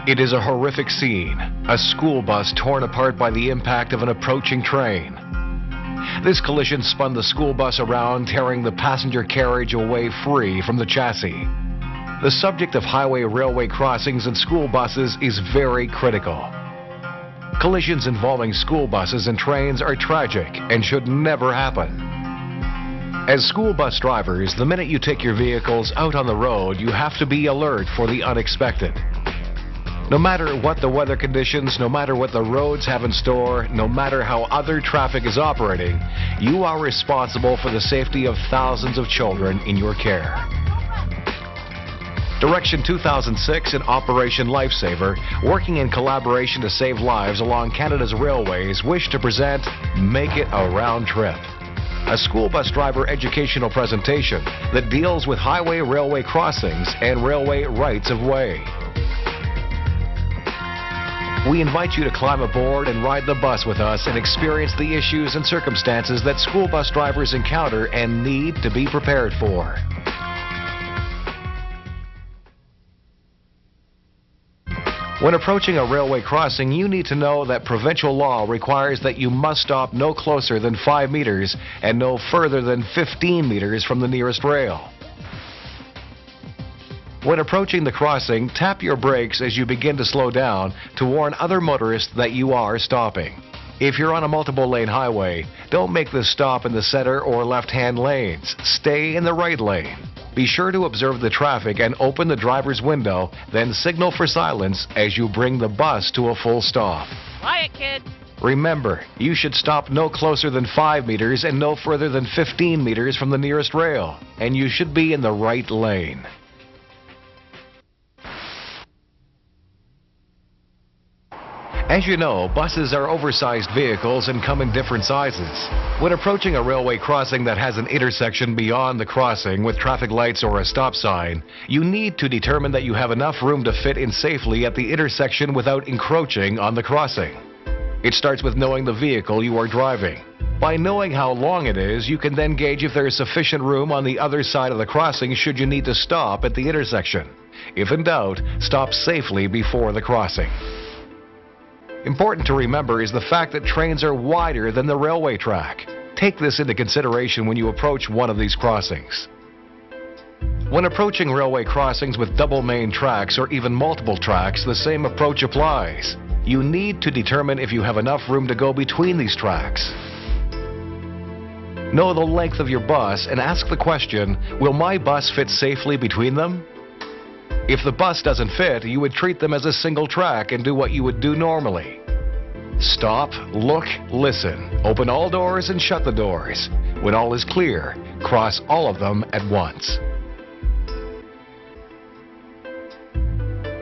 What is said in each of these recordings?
It is a horrific scene, a school bus torn apart by the impact of an approaching train. This collision spun the school bus around, tearing the passenger carriage away free from the chassis. The subject of highway railway crossings and school buses is very critical. Collisions involving school buses and trains are tragic and should never happen. As school bus drivers, the minute you take your vehicles out on the road, you have to be alert for the unexpected. No matter what the weather conditions, no matter what the roads have in store, no matter how other traffic is operating, you are responsible for the safety of thousands of children in your care. Direction 2006 and Operation Lifesaver, working in collaboration to save lives along Canada's railways, wish to present Make It a Round Trip, a school bus driver educational presentation that deals with highway railway crossings and railway rights of way. We invite you to climb aboard and ride the bus with us and experience the issues and circumstances that school bus drivers encounter and need to be prepared for. When approaching a railway crossing, you need to know that provincial law requires that you must stop no closer than 5 meters and no further than 15 meters from the nearest rail. When approaching the crossing, tap your brakes as you begin to slow down to warn other motorists that you are stopping. If you're on a multiple lane highway, don't make the stop in the center or left-hand lanes. Stay in the right lane. Be sure to observe the traffic and open the driver's window, then signal for silence as you bring the bus to a full stop. Quiet, kid. Remember, you should stop no closer than 5 meters and no further than 15 meters from the nearest rail. And you should be in the right lane. As you know, buses are oversized vehicles and come in different sizes. When approaching a railway crossing that has an intersection beyond the crossing with traffic lights or a stop sign, you need to determine that you have enough room to fit in safely at the intersection without encroaching on the crossing. It starts with knowing the vehicle you are driving. By knowing how long it is, you can then gauge if there is sufficient room on the other side of the crossing should you need to stop at the intersection. If in doubt, stop safely before the crossing. Important to remember is the fact that trains are wider than the railway track. Take this into consideration when you approach one of these crossings. When approaching railway crossings with double main tracks or even multiple tracks, the same approach applies. You need to determine if you have enough room to go between these tracks. Know the length of your bus and ask the question, will my bus fit safely between them? If the bus doesn't fit, you would treat them as a single track and do what you would do normally. Stop, look, listen. Open all doors and shut the doors. When all is clear, cross all of them at once.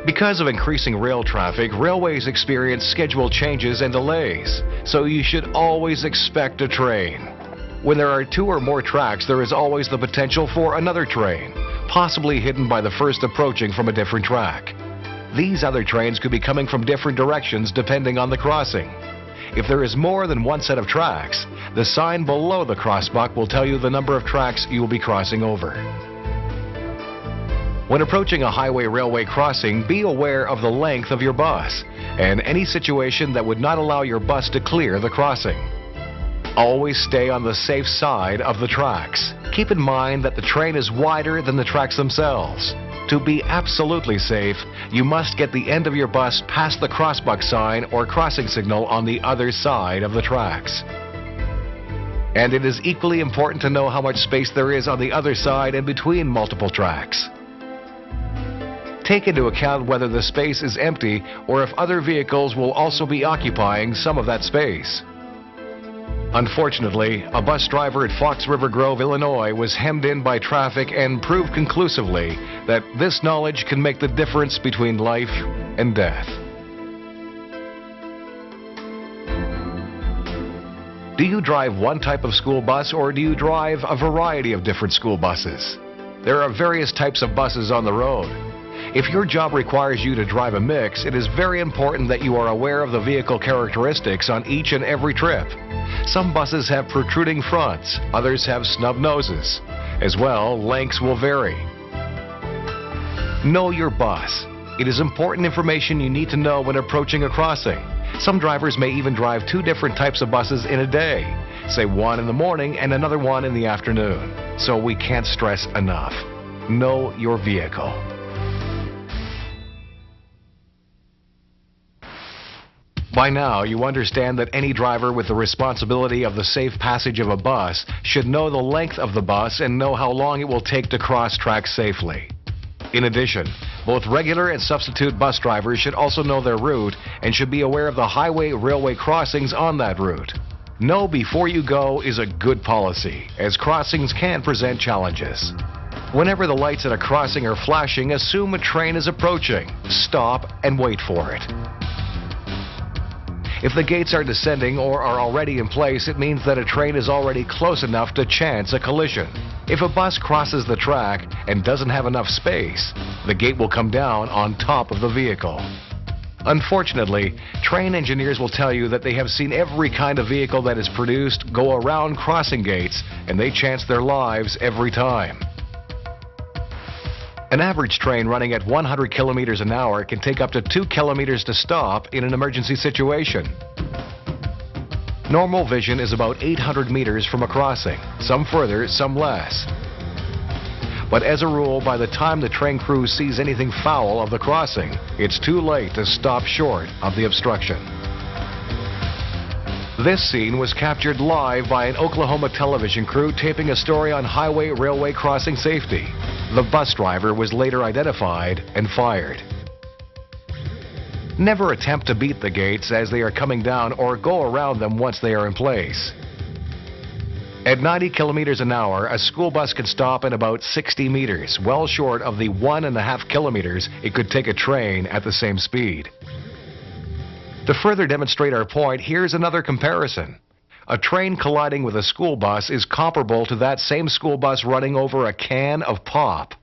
Because of increasing rail traffic, railways experience schedule changes and delays, so you should always expect a train. When there are 2 or more tracks, there is always the potential for another train, possibly hidden by the first approaching from a different track. These other trains could be coming from different directions depending on the crossing. If there is more than one set of tracks, the sign below the crossbuck will tell you the number of tracks you will be crossing over. When approaching a highway railway crossing, be aware of the length of your bus and any situation that would not allow your bus to clear the crossing. Always stay on the safe side of the tracks. Keep in mind that the train is wider than the tracks themselves. To be absolutely safe, you must get the end of your bus past the crossbuck sign or crossing signal on the other side of the tracks. And it is equally important to know how much space there is on the other side and between multiple tracks. Take into account whether the space is empty or if other vehicles will also be occupying some of that space. Unfortunately, a bus driver at Fox River Grove, Illinois was hemmed in by traffic and proved conclusively that this knowledge can make the difference between life and death. Do you drive one type of school bus or do you drive a variety of different school buses? There are various types of buses on the road. If your job requires you to drive a mix, it is very important that you are aware of the vehicle characteristics on each and every trip. Some buses have protruding fronts, others have snub noses. As well, lengths will vary. Know your bus. It is important information you need to know when approaching a crossing. Some drivers may even drive two different types of buses in a day, say one in the morning and another one in the afternoon. So we can't stress enough. Know your vehicle. By now, you understand that any driver with the responsibility of the safe passage of a bus should know the length of the bus and know how long it will take to cross tracks safely. In addition, both regular and substitute bus drivers should also know their route and should be aware of the highway railway crossings on that route. Know before you go is a good policy, as crossings can present challenges. Whenever the lights at a crossing are flashing, assume a train is approaching. Stop and wait for it. If the gates are descending or are already in place, it means that a train is already close enough to chance a collision. If a bus crosses the track and doesn't have enough space, the gate will come down on top of the vehicle. Unfortunately, train engineers will tell you that they have seen every kind of vehicle that is produced go around crossing gates, and they chance their lives every time. An average train running at 100 kilometers an hour can take up to 2 kilometers to stop in an emergency situation. Normal vision is about 800 meters from a crossing, some further, some less. But as a rule, by the time the train crew sees anything foul of the crossing, it's too late to stop short of the obstruction. This scene was captured live by an Oklahoma television crew taping a story on highway railway crossing safety. The bus driver was later identified and fired. Never attempt to beat the gates as they are coming down or go around them once they are in place. At 90 kilometers an hour, a school bus can stop in about 60 meters, well short of the 1.5 kilometers it could take a train at the same speed. To further demonstrate our point, here's another comparison. A train colliding with a school bus is comparable to that same school bus running over a can of pop.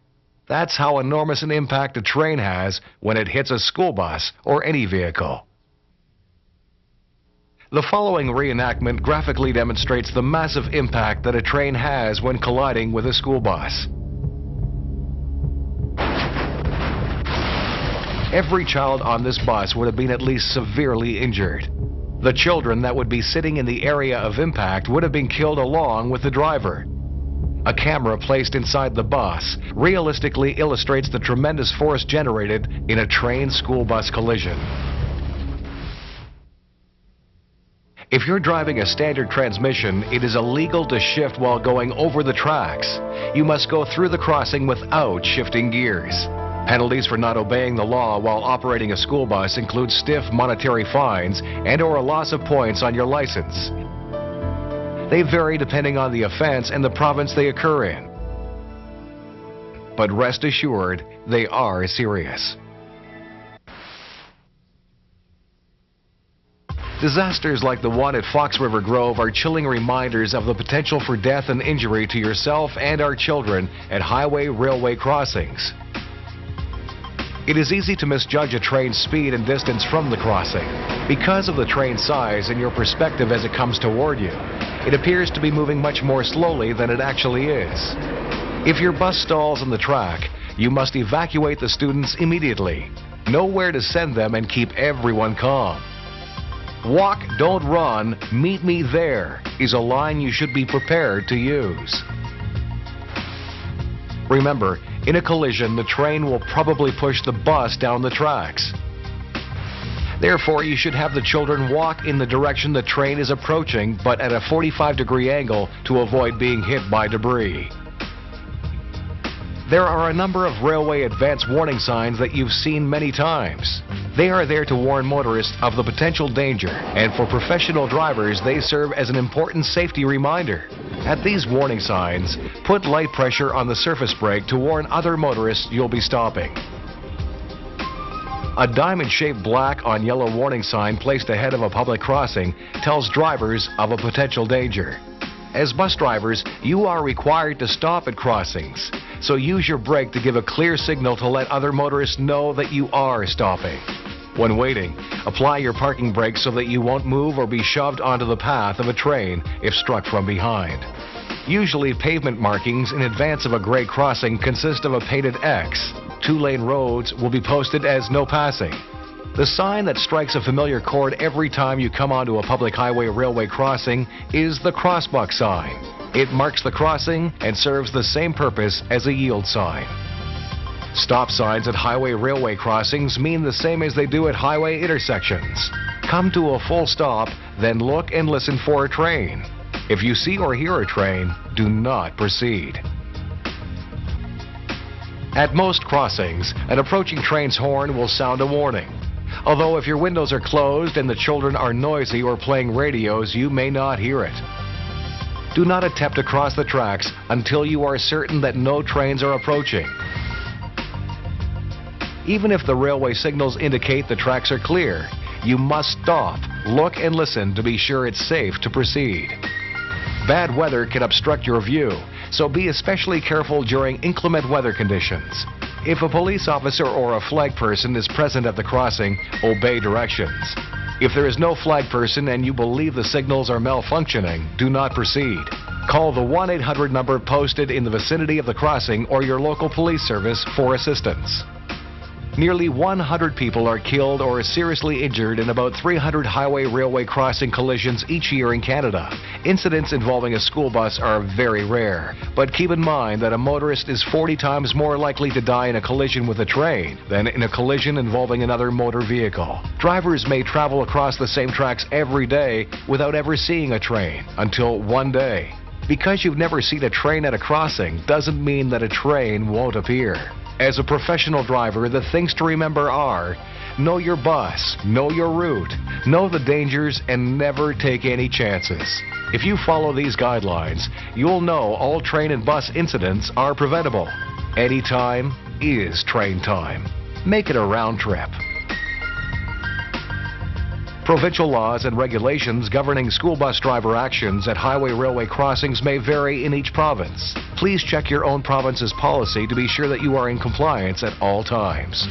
That's how enormous an impact a train has when it hits a school bus or any vehicle. The following reenactment graphically demonstrates the massive impact that a train has when colliding with a school bus. Every child on this bus would have been at least severely injured. The children that would be sitting in the area of impact would have been killed along with the driver. A camera placed inside the bus realistically illustrates the tremendous force generated in a train-school bus collision. If you're driving a standard transmission, it is illegal to shift while going over the tracks. You must go through the crossing without shifting gears. Penalties for not obeying the law while operating a school bus include stiff monetary fines and/or a loss of points on your license. They vary depending on the offense and the province they occur in. But rest assured, they are serious. Disasters like the one at Fox River Grove are chilling reminders of the potential for death and injury to yourself and our children at highway railway crossings. It is easy to misjudge a train's speed and distance from the crossing. Because of the train's size and your perspective as it comes toward you, it appears to be moving much more slowly than it actually is. If your bus stalls on the track, you must evacuate the students immediately. Know where to send them and keep everyone calm. Walk, don't run, meet me there is a line you should be prepared to use. Remember, in a collision, the train will probably push the bus down the tracks. Therefore, you should have the children walk in the direction the train is approaching, but at a 45-degree angle to avoid being hit by debris. There are a number of railway advance warning signs that you've seen many times. They are there to warn motorists of the potential danger, and for professional drivers, they serve as an important safety reminder. At these warning signs, put light pressure on the surface brake to warn other motorists you'll be stopping. A diamond-shaped black on yellow warning sign placed ahead of a public crossing tells drivers of a potential danger. As bus drivers, you are required to stop at crossings, so use your brake to give a clear signal to let other motorists know that you are stopping. When waiting, apply your parking brakes so that you won't move or be shoved onto the path of a train if struck from behind. Usually, pavement markings in advance of a grade crossing consist of a painted X. 2-lane roads will be posted as no passing. The sign that strikes a familiar chord every time you come onto a public highway or railway crossing is the crossbuck sign. It marks the crossing and serves the same purpose as a yield sign. Stop signs at highway railway crossings mean the same as they do at highway intersections. Come to a full stop, then look and listen for a train. If you see or hear a train, do not proceed. At most crossings, an approaching train's horn will sound a warning. Although if your windows are closed and the children are noisy or playing radios, you may not hear it. Do not attempt to cross the tracks until you are certain that no trains are approaching. Even if the railway signals indicate the tracks are clear, you must stop, look and listen to be sure it's safe to proceed. Bad weather can obstruct your view, so be especially careful during inclement weather conditions. If a police officer or a flag person is present at the crossing, obey directions. If there is no flag person and you believe the signals are malfunctioning, do not proceed. Call the 1-800 number posted in the vicinity of the crossing or your local police service for assistance. Nearly 100 people are killed or seriously injured in about 300 highway-railway crossing collisions each year in Canada. Incidents involving a school bus are very rare, but keep in mind that a motorist is 40 times more likely to die in a collision with a train than in a collision involving another motor vehicle. Drivers may travel across the same tracks every day without ever seeing a train until one day. Because you've never seen a train at a crossing doesn't mean that a train won't appear. As a professional driver, the things to remember are: know your bus, know your route, know the dangers, and never take any chances. If you follow these guidelines, you'll know all train and bus incidents are preventable. Any time is train time. Make it a round trip. Provincial laws and regulations governing school bus driver actions at highway-railway crossings may vary in each province. Please check your own province's policy to be sure that you are in compliance at all times.